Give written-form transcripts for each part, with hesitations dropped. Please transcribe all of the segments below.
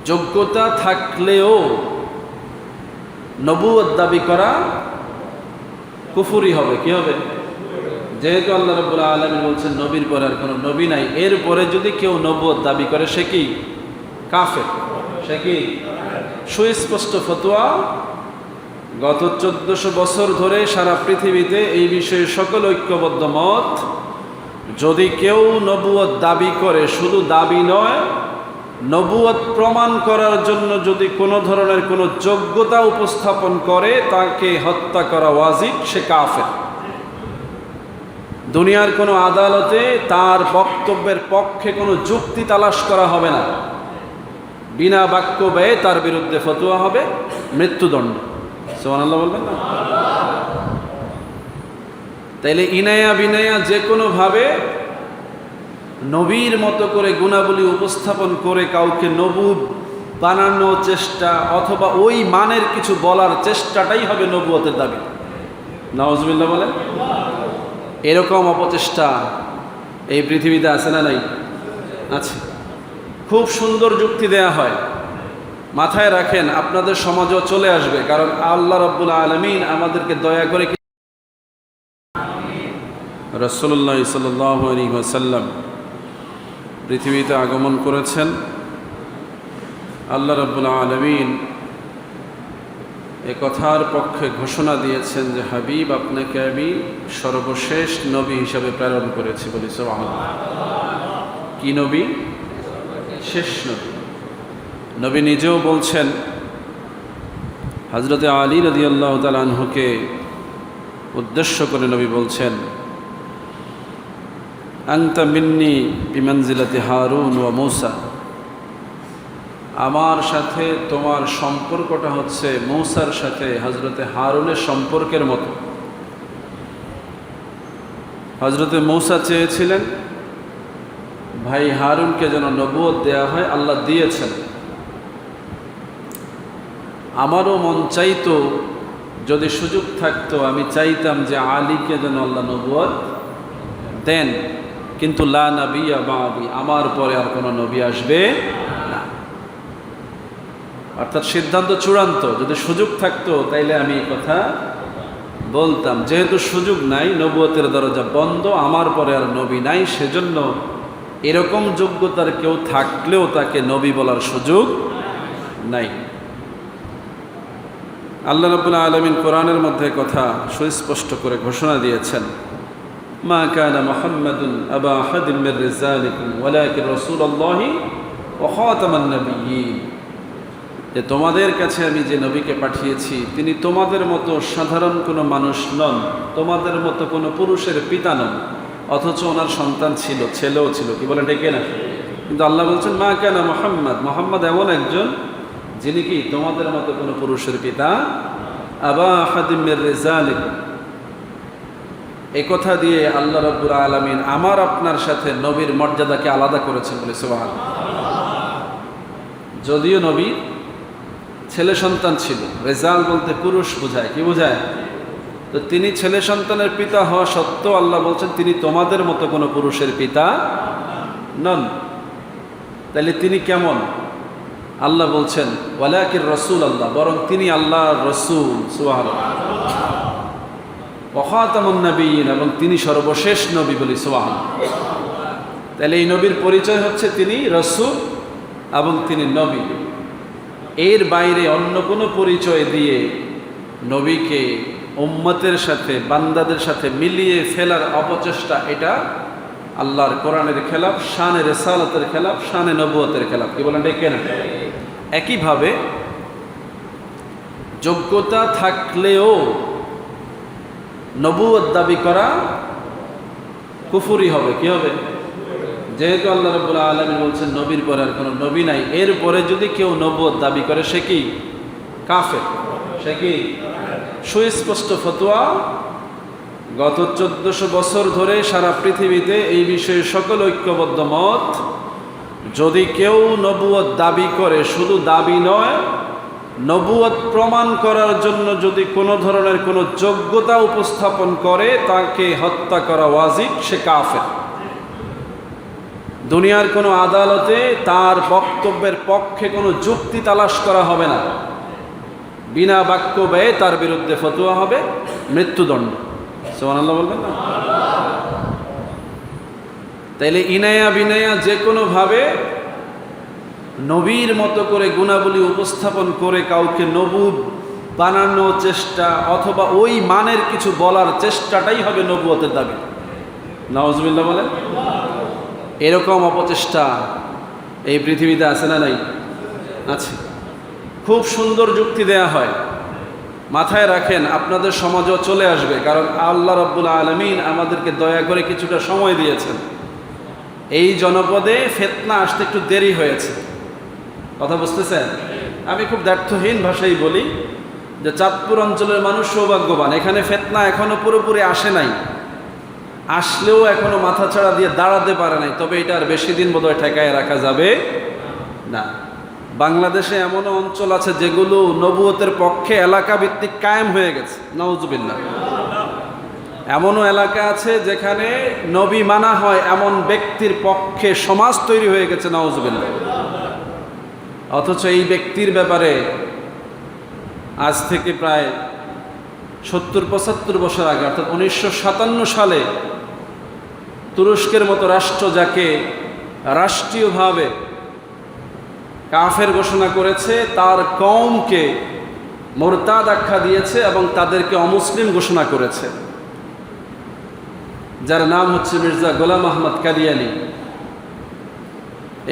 যোগ্যতা থাকলেও নবুয়ত দাবি করা কুফরি হবে। কি হবে? যেহেতু আল্লাহ রাব্বুল আলামিন বলছেন নবীর পরে আর কোনো নবী নাই, এরপরে যদি কেউ নবুয়ত দাবি করে সে কি কাফের, সে কি সুস্পষ্ট ফতোয়া। গত 1400 বছর ধরে সারা পৃথিবীতে এই বিষয়ে সকল ঐক্যবদ্ধ মত, যদি কেউ নবুয়ত দাবি করে, শুধু দাবি নয়, নবুয়ত প্রমাণ করার জন্য যদি কোনো ধরনের কোনো যোগ্যতা উপস্থাপন করে, তাকে হত্যা করা ওয়াজিব, সে কাফের। দুনিয়ার কোনো আদালতে তার বক্তব্যের পক্ষে কোনো যুক্তি তালাশ করা হবে না, বিনা বাক্য ব্যয়ে তার বিরুদ্ধে ফতোয়া হবে মৃত্যুদণ্ড। সুবহানাল্লাহ বলবেন না? তাইলে ইনায়া বিনায়া যে কোনোভাবে নবীর মতো করে গুণাবলী উপস্থাপন করে কাউকে নবী বানানোর চেষ্টা অথবা ওই মানের কিছু বলার চেষ্টাটাই হবে নবুয়তের দাবি। নাউজুবিল্লাহ বলেন। এরকম অপচেষ্টা এই পৃথিবীতে আছে না নাই? আছে। খুব সুন্দর যুক্তি দেয়া হয়, মাথায় রাখেন, আপনাদের সমাজও চলে আসবে, কারণ আল্লাহ রাব্বুল আলামিন আমাদেরকে দয়া করে রাসূলুল্লাহ সাল্লাল্লাহু আলাইহি ওয়াসাল্লাম পৃথিবীতে আগমন করেছেন। আল্লাহ রাব্বুল আলামিন এ কথার পক্ষে ঘোষণা দিয়েছেন যে হাবিব, আপনাকে আমি সর্বশেষ নবী হিসাবে প্রেরণ করেছি। বলি সুবহানাল্লাহ। কি নবী? শেষ নবী। নবী নিজেও বলছেন, হযরতে আলী রাদিয়াল্লাহু তাআলা আনহুকে উদ্দেশ্য করে নবী বলছেন, আনতা মিন্নি বিমানজিলাতি হারুন ওয়া মূসা, আমার সাথে তোমার সম্পর্কটা হচ্ছে মূসার সাথে হযরতে হারুনের সম্পর্কের মতো। হযরতে মূসা চেয়েছিলেন ভাই হারুনকে যেন নবুয়ত দেয়া হয়, আল্লাহ দিয়েছেন। আমারও মন চাইতো, যদি সুযোগ থাকতো আমি চাইতাম যে আলীকে যেন আল্লাহ নবুয়ত দেন, কিন্তু লা নবিয়্যা বা'দি, আমার পরে আর কোনো নবী আসবে না। অর্থাৎ সিদ্ধান্ত চূড়ান্ত, যদি সুযোগ থাকতো তাইলে আমি এই কথা বলতাম। যেহেতু সুযোগ নাই, নবুয়তের দরজা বন্ধ, আমার পরে আর নবী নাই, সেজন্য এরকম যোগ্যতার কেউ থাকলেও তাকে নবী বলার সুযোগ নাই। আল্লাহ রাব্বুল আলামিন কোরআনের মধ্যে কথা সুস্পষ্ট করে ঘোষণা দিয়েছেন, মা কানা মুহাম্মাদুন আবা আহাদিন মির রিজালিকুম ওয়ালাকিন রাসূলুল্লাহি ওয়া খাতামান নাবিয়্যিন, যে তোমাদের কাছে আমি যে নবীকে পাঠিয়েছি তিনি তোমাদের মতো সাধারণ কোনো মানুষ নন, তোমাদের মতো কোনো পুরুষের পিতা নন, অথচ ওনার সন্তান ছিল, ছেলেও ছিল। কি বলেন ঠিক না? কিন্তু আল্লাহ বলছেন মা কানা মুহাম্মাদ, মুহাম্মদ এমন একজন যিনি কি তোমাদের মতো কোনো পুরুষের পিতা, আবা আহাদিন মির রিজালিকুম। এই কথা দিয়ে আল্লাহ রাব্বুল আলামিন আমার আপনার সাথে নবীর মর্যাদাকে আলাদা করেছেন। বলে সুবহানাল্লাহ। যদিও নবী ছেলে সন্তান ছিল, রেজাল বলতে পুরুষ বোঝায়। কি বোঝায়? তো তিনি ছেলে সন্তানের পিতা হওয়া সত্ত্বেও আল্লাহ বলছেন তিনি তোমাদের মতো কোনো পুরুষের পিতা নন। তাহলে তিনি কেমন? আল্লাহ বলছেন ওয়ালাকিন রাসূলুল্লাহ, বরং তিনি আল্লাহর রাসূল। সুবহানাল্লাহ। ওয়া খাতামুন নাবিয়্যিন, এবং তিনি সর্বশেষ নবী। বলি সুবহানাল্লাহ। তাহলে এই নবীর পরিচয় হচ্ছে তিনি রাসূল এবং তিনি নবী। এর বাইরে অন্য কোনো পরিচয় দিয়ে নবীকে উম্মতের সাথে, বান্দাদের সাথে মিলিয়ে ফেলার অপচেষ্টা, এটা আল্লাহর কোরআনের খেলাফ, শানে রিসালাতের খেলাফ, শানে নবুয়তের খেলাফ। কি বলেন ঠিক না? একইভাবে যোগ্যতা থাকলেও নবুয়ত দাবি করা কুফরি হবে। কি হবে? যেহেতু আল্লাহ রাব্বুল আলামিন বলছেন নবীর পরে আর কোনো নবী নাই, এরপরে যদি কেউ নবুয়ত দাবি করে সে কি কাফের, সে কি সুস্পষ্ট ফতোয়া। গত 1400 বছর ধরে সারা পৃথিবীতে এই বিষয়ে সকল ঐক্যবদ্ধ মত, যদি কেউ নবুয়ত দাবি করে, শুধু দাবি নয়, নবুয়ত প্রমাণ করার জন্য যদি কোনো ধরনের কোনো যোগ্যতা উপস্থাপন করে, তাকে হত্যা করা ওয়াজিব, সে কাফের। দুনিয়ার কোনো আদালতে তার বক্তব্যের পক্ষে কোনো যুক্তি তালাশ করা হবে না, বিনা বাক্য ব্যয়ে তার বিরুদ্ধে ফতোয়া হবে, মৃত্যুদণ্ড। সুবহানাল্লাহ বলবেন না? তাইলে ইনায়া বিনায়া যে কোনোভাবে নবীর মতো করে গুণাবলী উপস্থাপন করে কাউকে নবুব বানানোর চেষ্টা অথবা ওই মানের কিছু বলার চেষ্টাটাই হবে নবুয়তের দাবি। নাউজুবিল্লাহ বলেন। এরকম অপচেষ্টা এই পৃথিবীতে আছে না নাই? আছে। খুব সুন্দর যুক্তি দেয়া হয়, মাথায় রাখেন, আপনাদের সমাজও চলে আসবে, কারণ আল্লাহ রাব্বুল আলামিন আমাদেরকে দয়া করে কিছুটা সময় দিয়েছেন। এই জনপদে ফিতনা আসতে একটু দেরি হয়েছে, কথা বুঝতেছেন? আমি খুব দ্ব্যর্থহীন ভাষায় বলি যে চাঁদপুর অঞ্চলের মানুষ সৌভাগ্যবান, এখানে ফিতনা এখনো পুরোপুরি আসে নাই, আসলেও এখনো মাথা ছাড়া দিয়ে দাঁড়াতে পারে নাই। তবে এটা আর বেশি দিন বোধহয় ঠেকায় রাখা যাবে না। বাংলাদেশে এমনও অঞ্চল আছে যেগুলো নবুয়তের পক্ষে এলাকা ভিত্তিক কায়েম হয়ে গেছে, নাউজুবিল্লাহ। এমনও এলাকা আছে যেখানে নবী মানা হয় এমন ব্যক্তির পক্ষে সমাজ তৈরি হয়ে গেছে, নাউজুবিল্লাহ। অথচ এই ব্যক্তির ব্যাপারে আজ থেকে প্রায় 70-75 বছর আগে, অর্থাৎ 1957 সালে তুরস্কের মতো রাষ্ট্র, যাকে রাষ্ট্রীয়ভাবে কাফের ঘোষণা করেছে, তার কওমকে মুরতাদ আখ্যা দিয়েছে এবং তাদেরকে অমুসলিম ঘোষণা করেছে, যার নাম হচ্ছে মির্জা গোলাম আহমদ কাদিয়ানি।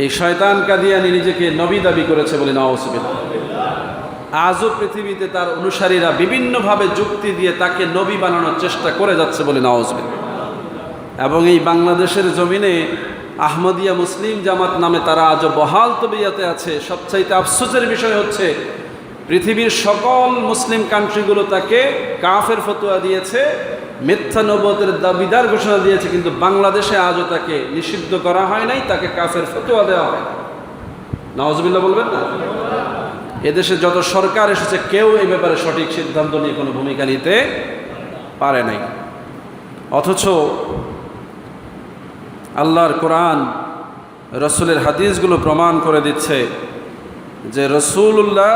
এই শয়তান কাদিয়ানি নিজেকে নবী দাবি করেছে বলে নাউজুবিল্লাহ। আজও পৃথিবীতে তার অনুসারীরা বিভিন্নভাবে যুক্তি দিয়ে তাকে নবী বানানোর চেষ্টা করে যাচ্ছে বলে নাউজুবিল্লাহ। এবং এই বাংলাদেশের জমিনে আহমদিয়া মুসলিম জামাত নামে তারা আজও বহাল তবিয়াতে আছে। সবচাইতে আফসোসের বিষয় হচ্ছে পৃথিবীর সকল মুসলিম কান্ট্রিগুলো তাকে কাফের ফতোয়া দিয়েছে, মিথ্যা নবুয়তের দাবিদার ঘোষণা দিয়েছে, কিন্তু বাংলাদেশে আজও তাকে নিষিদ্ধ করা হয় নাই, তাকে কাফের ফতোয়া দেওয়া হয়। নাউজুবিল্লাহ বলবেন না? এদেশে যত সরকার এসেছে কেউ এই ব্যাপারে সঠিক সিদ্ধান্ত নিয়ে কোনো ভূমিকা নিতে পারে নাই। অথচ আল্লাহর কোরআন, রসুলের হাদিসগুলো প্রমাণ করে দিচ্ছে যে রসুল্লাহ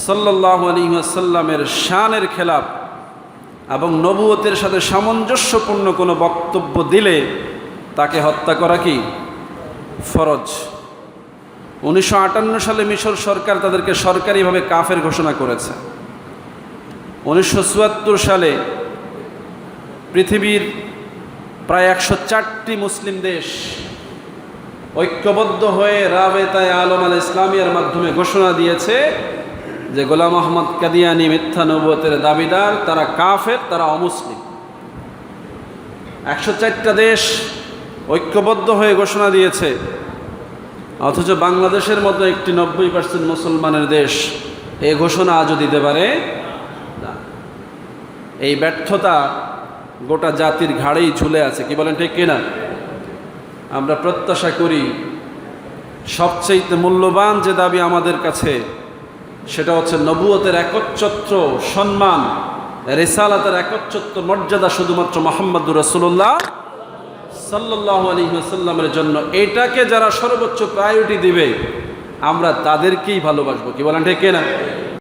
সাল্লাল্লাহু আলাইহি ওয়াসাল্লামের শানের খেলাফ এবং নবুয়তের সাথে সামঞ্জস্যপূর্ণ কোনো বক্তব্য দিলে তাকে হত্যা করা কি ফরজ। 1958 সালে মিশর সরকার তাদেরকে সরকারিভাবে কাফের ঘোষণা করেছে। 1974 সালে পৃথিবীর প্রায় 104টি মুসলিম দেশ ঐক্যবদ্ধ হয়ে রাবেতায়ে আলম আল ইসলামিয়ার মাধ্যমে ঘোষণা দিয়েছে যে গোলাম আহমদ কাদিয়ানি মিথ্যা নবুয়তের দাবিদার, তারা কাফের, তারা অমুসলিম। 104টা দেশ ঐক্যবদ্ধ হয়ে ঘোষণা দিয়েছে, অথচ বাংলাদেশের মতো একটি 90% মুসলমানের দেশ এই ঘোষণা আজও দিতে পারে না। এই ব্যর্থতা গোটা জাতির ঘাড়েই ঝুলে আছে, কি বলেন ঠিক কিনা? আমরা প্রত্যাশা করি সবচেয়ে মূল্যবান যে দাবি আমাদের কাছে, সেটা হচ্ছে নবুয়তের একচ্ছত্র সম্মান, রিসালাতের একচ্ছত্র মর্যাদা শুধুমাত্র মুহাম্মদুর রাসূলুল্লাহ সাল্লাল্লাহু আলাইহি ওয়াসাল্লামের জন্য। এটাকে যারা সর্বোচ্চ প্রায়োরিটি দিবে আমরা তাদেরকেই ভালোবাসবো, কি বলেন ঠিক কিনা?